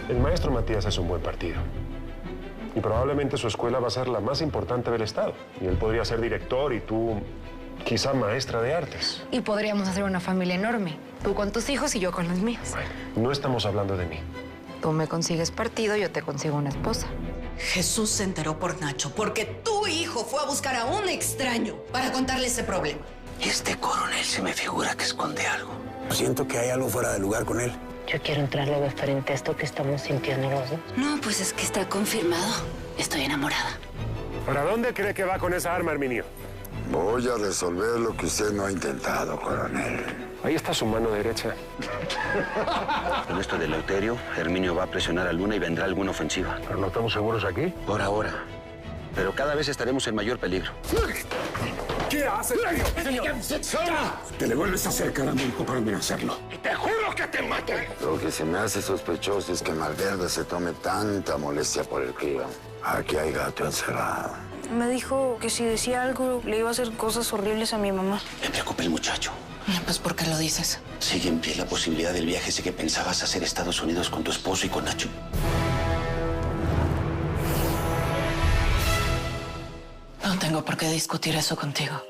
El maestro Matías es un buen partido. Y probablemente su escuela va a ser la más importante del estado. Y él podría ser director y tú, quizá maestra de artes. Y podríamos hacer una familia enorme. Tú con tus hijos y yo con los míos. Bueno, no estamos hablando de mí. Tú me consigues partido, yo te consigo una esposa. Jesús se enteró por Nacho, porque tu hijo fue a buscar a un extraño para contarle ese problema. Este coronel se me figura que esconde algo. Siento que hay algo fuera de lugar con él. Yo quiero entrarle de frente a esto que estamos sintiendo los dos. No, pues es que está confirmado. Estoy enamorada. ¿Para dónde cree que va con esa arma, Herminio? Voy a resolver lo que usted no ha intentado, coronel. Ahí está su mano derecha. Con esto de Eleuterio, Herminio va a presionar a Luna y vendrá alguna ofensiva. ¿Pero no estamos seguros aquí? Por ahora. Pero cada vez estaremos en mayor peligro. ¿Qué haces, señor? Te le vuelves a acercar a mi hijo para amenazarlo. Y te juro que te mataré. Lo que se me hace sospechoso es que Malverde se tome tanta molestia por el crío. Aquí hay gato encerrado. Me dijo que si decía algo le iba a hacer cosas horribles a mi mamá. Me preocupa el muchacho. Pues, ¿por qué lo dices? Sigue en pie la posibilidad del viaje ese que pensabas hacer a Estados Unidos con tu esposo y con Nacho. No tengo por qué discutir eso contigo.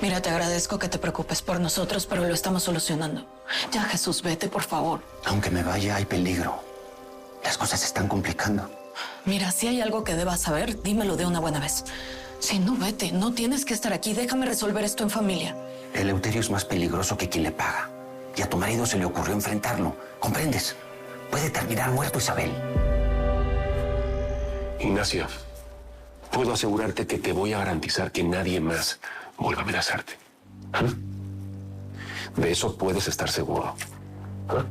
Mira, te agradezco que te preocupes por nosotros, pero lo estamos solucionando. Ya, Jesús, vete, por favor. Aunque me vaya, hay peligro. Las cosas se están complicando. Mira, si hay algo que debas saber, dímelo de una buena vez. Si no, vete. No tienes que estar aquí. Déjame resolver esto en familia. Eleuterio es más peligroso que quien le paga. Y a tu marido se le ocurrió enfrentarlo. ¿Comprendes? Puede terminar muerto, Isabel. Ignacio, puedo asegurarte que te voy a garantizar que nadie más vuelva a amenazarte. ¿Ah? De eso puedes estar seguro. ¿Ah?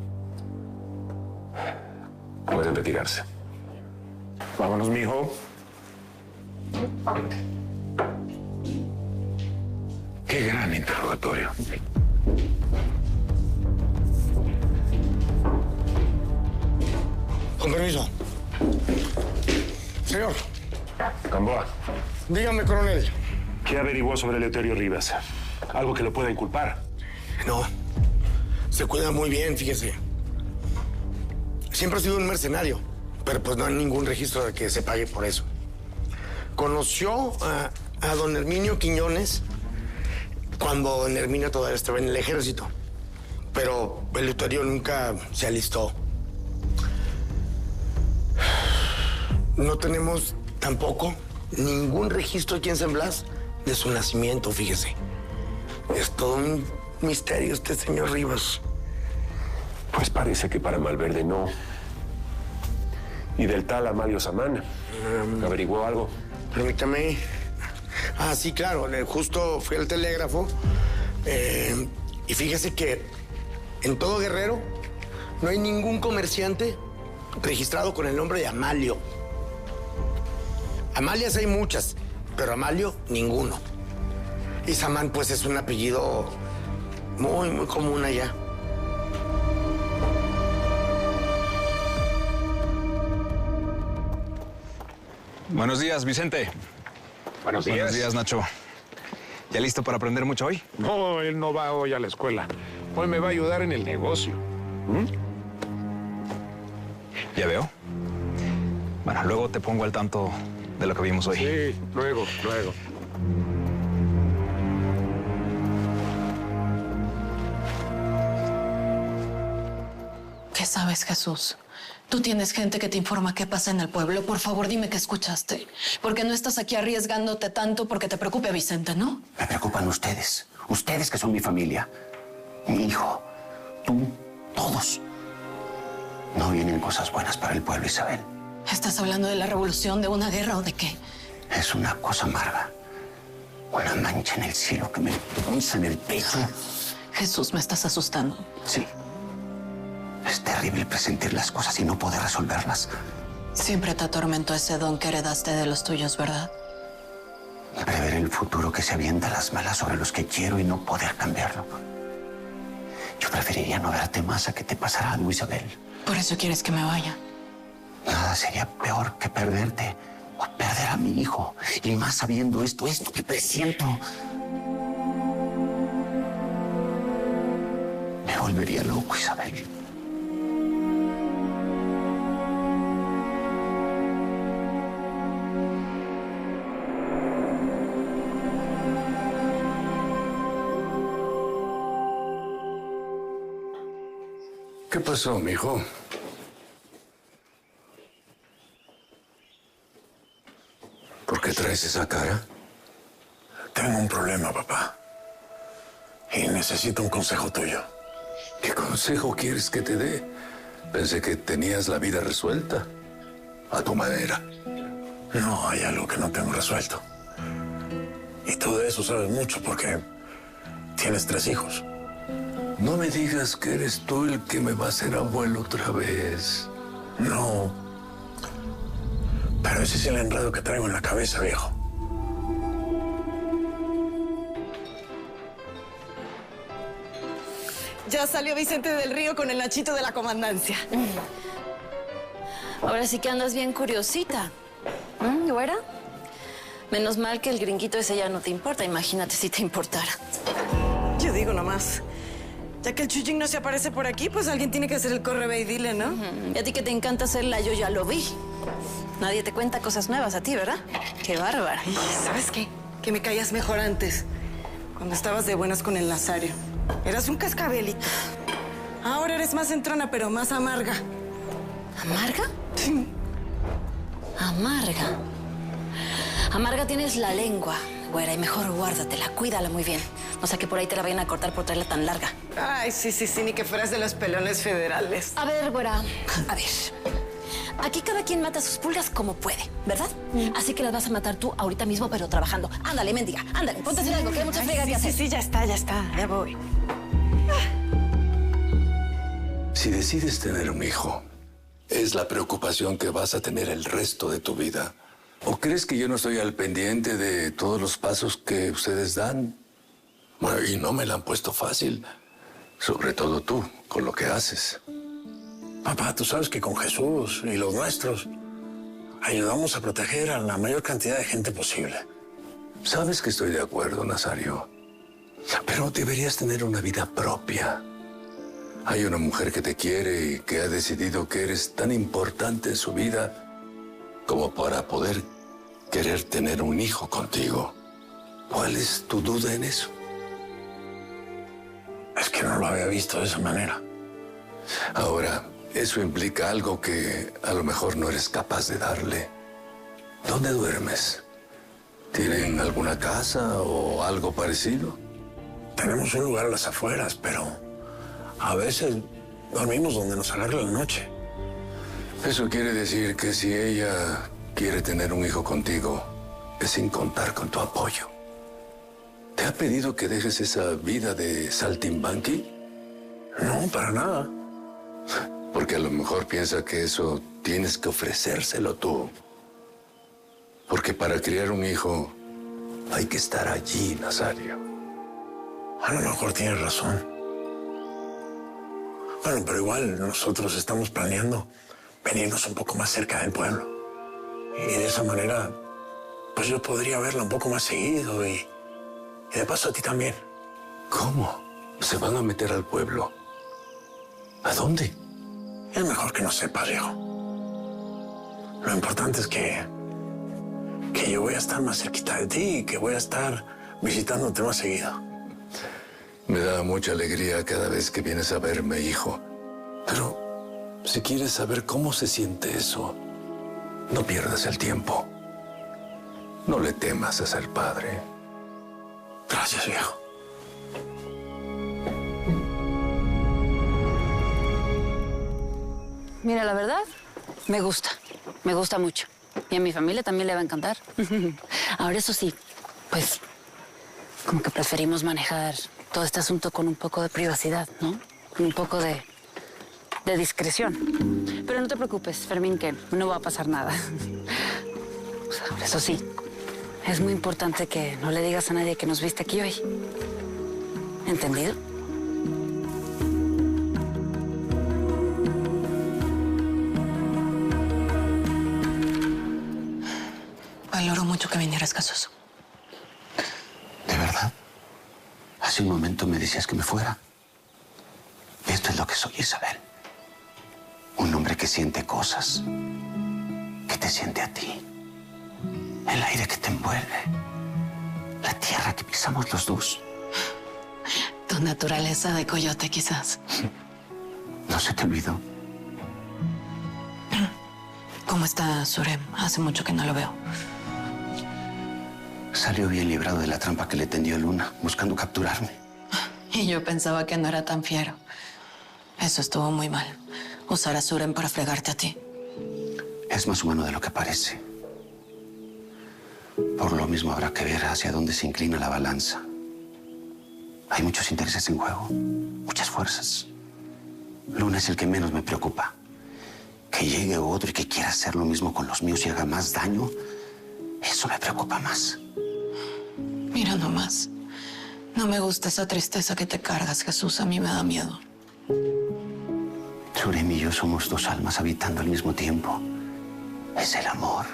Pueden retirarse. Vámonos, mijo. Qué gran interrogatorio. Con permiso. Señor, Gamboa, dígame, coronel. ¿qué averiguó sobre Eleuterio Rivas? ¿Algo que lo pueda inculpar? No, se cuida muy bien, fíjese. Siempre ha sido un mercenario, pero pues no hay ningún registro de que se pague por eso. Conoció a don Herminio Quiñones cuando don Herminio todavía estaba en el ejército, pero Eleuterio nunca se alistó. No tenemos tampoco ningún registro aquí en San Blas de su nacimiento, fíjese. Es todo un misterio este señor Rivas. Pues parece que para Malverde no. ¿Y del tal Amalio Samán? ¿Averiguó algo? Permítame. Ah, sí, claro. Justo fui al telégrafo. Y fíjese que en todo Guerrero no hay ningún comerciante registrado con el nombre de Amalio. Amalias hay muchas, pero Amalio ninguno. Y Samán, pues, es un apellido muy, muy común allá. Buenos días, Vicente. Buenos días. Buenos días, Nacho. ¿Ya listo para aprender mucho hoy? No, él no va hoy a la escuela. Hoy me va a ayudar en el negocio. Ya veo. Bueno, luego te pongo al tanto de lo que vimos hoy. Sí, luego. ¿Qué sabes, Jesús? Tú tienes gente que te informa qué pasa en el pueblo. Por favor, dime qué escuchaste. Porque no estás aquí arriesgándote tanto porque te preocupe a Vicente, ¿no? Me preocupan ustedes. Ustedes que son mi familia. Mi hijo. Tú. Todos. No vienen cosas buenas para el pueblo, Isabel. ¿Estás hablando de la revolución, de una guerra o de qué? Es una cosa amarga. Una mancha en el cielo que me punza en el pecho. Jesús, me estás asustando. Sí. Es terrible presentir las cosas y no poder resolverlas. Siempre te atormentó ese don que heredaste de los tuyos, ¿verdad? Prever el futuro que se avienta las malas sobre los que quiero y no poder cambiarlo. Yo preferiría no verte más a que te pasara algo, Isabel. Por eso quieres que me vaya. Nada sería peor que perderte o perder a mi hijo. Y más sabiendo esto que presiento. Me volvería loco, Isabel. ¿Qué pasó, mijo? ¿Por qué traes esa cara? Tengo un problema, papá. Y necesito un consejo tuyo. ¿Qué consejo quieres que te dé? Pensé que tenías la vida resuelta. A tu manera. No, hay algo que no tengo resuelto. Y tú de eso sabes mucho porque tienes 3 hijos. No me digas que eres tú el que me va a hacer abuelo otra vez. No. Pero ese es el enredo que traigo en la cabeza, viejo. Ya salió Vicente del Río con el Nachito de la comandancia. Ahora sí que andas bien curiosita. ¿Güera? Menos mal que el gringuito ese ya no te importa. Imagínate si te importara. Yo digo nomás. Ya que el Chuyín no se aparece por aquí, pues alguien tiene que hacer el correbe y dile, ¿no? Y a ti que te encanta hacerla, yo ya lo vi. Nadie te cuenta cosas nuevas a ti, ¿verdad? ¡Qué bárbara! Ay, ¿sabes qué? Que me caías mejor antes. Cuando estabas de buenas con el Nazario. Eras un cascabelito. Ahora eres más entrona, pero más amarga. ¿Amarga? Sí. Amarga. Amarga tienes la lengua, güera, y mejor guárdatela, cuídala muy bien. No sea que por ahí te la vayan a cortar por traerla tan larga. Ay, sí, ni que fueras de los pelones federales. A ver, güera, a ver. Aquí cada quien mata sus pulgas como puede, ¿verdad? Así que las vas a matar tú ahorita mismo, pero trabajando. Ándale, mendiga, ándale, ponte a hacer algo, que hay mucha frega que hacer. Sí, ya está, ya voy. Si decides tener un hijo, ¿es la preocupación que vas a tener el resto de tu vida? ¿O crees que yo no estoy al pendiente de todos los pasos que ustedes dan? Bueno, y no me la han puesto fácil. Sobre todo tú, con lo que haces. Papá, tú sabes que con Jesús y los nuestros ayudamos a proteger a la mayor cantidad de gente posible. Sabes que estoy de acuerdo, Nazario. Pero deberías tener una vida propia. Hay una mujer que te quiere y que ha decidido que eres tan importante en su vida como para poder querer tener un hijo contigo. ¿Cuál es tu duda en eso? Es que no lo había visto de esa manera. Ahora, eso implica algo que a lo mejor no eres capaz de darle. ¿Dónde duermes? ¿Tienen alguna casa o algo parecido? Tenemos un lugar a las afueras, pero a veces dormimos donde nos agarre la noche. Eso quiere decir que si ella quiere tener un hijo contigo, es sin contar con tu apoyo. ¿Te ha pedido que dejes esa vida de saltimbanqui? No, para nada. Porque a lo mejor piensa que eso tienes que ofrecérselo tú. Porque para criar un hijo hay que estar allí, Nazario. A lo mejor tienes razón. Bueno, pero igual nosotros estamos planeando venirnos un poco más cerca del pueblo. Y de esa manera, pues yo podría verla un poco más seguido y de paso a ti también. ¿Cómo? ¿Se van a meter al pueblo? ¿A dónde? Es mejor que no sepas, viejo. Lo importante es que yo voy a estar más cerquita de ti y que voy a estar visitándote más seguido. Me da mucha alegría cada vez que vienes a verme, hijo. Pero si quieres saber cómo se siente eso, no pierdas el tiempo. No le temas a ser padre. Gracias, viejo. Mira, la verdad, me gusta mucho. Y a mi familia también le va a encantar. Ahora, eso sí, pues, como que preferimos manejar todo este asunto con un poco de privacidad, ¿no? Con un poco de discreción. Pero no te preocupes, Fermín, que no va a pasar nada. Pues, ahora, eso sí, es muy importante que no le digas a nadie que nos viste aquí hoy. ¿Entendido? Valoro mucho que vinieras, Casoso. ¿De verdad? Hace un momento me decías que me fuera. Esto es lo que soy, Isabel. Un hombre que siente cosas, que te siente a ti. El aire que te envuelve. La tierra que pisamos los dos. Tu naturaleza de coyote, quizás. No, ¿No se te olvidó? ¿Cómo está Surem? Hace mucho que no lo veo. Salió bien librado de la trampa que le tendió Luna, buscando capturarme. Y yo pensaba que no era tan fiero. Eso estuvo muy mal. Usar a Surem para fregarte a ti. Es más humano de lo que parece. Por lo mismo habrá que ver hacia dónde se inclina la balanza. Hay muchos intereses en juego, muchas fuerzas. Luna es el que menos me preocupa. Que llegue otro y que quiera hacer lo mismo con los míos y haga más daño, eso me preocupa más. Mira nomás. No me gusta esa tristeza que te cargas, Jesús. A mí me da miedo. Surem y yo somos dos almas habitando al mismo tiempo. Es el amor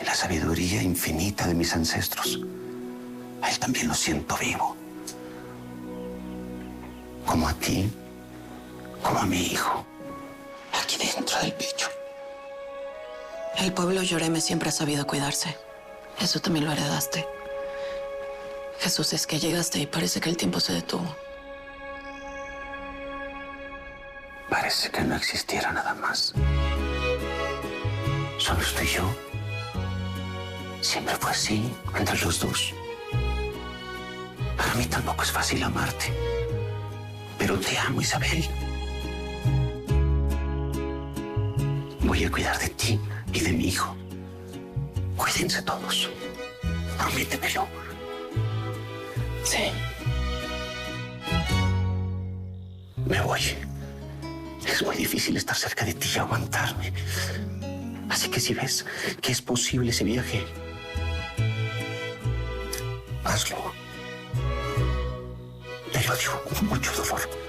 y la sabiduría infinita de mis ancestros. A él también lo siento vivo. Como a ti, como a mi hijo. Aquí dentro del pecho. El pueblo Yoreme siempre ha sabido cuidarse. Eso también lo heredaste. Jesús, es que llegaste y parece que el tiempo se detuvo. Parece que no existiera nada más. Solo estoy yo. Siempre fue así, entre los dos. Para mí tampoco es fácil amarte. Pero te amo, Isabel. Voy a cuidar de ti y de mi hijo. Cuídense todos. Prométemelo. Sí. Me voy. Es muy difícil estar cerca de ti y aguantarme. Así que si ves que es posible ese viaje, hazlo. Te lo digo con mucho dolor.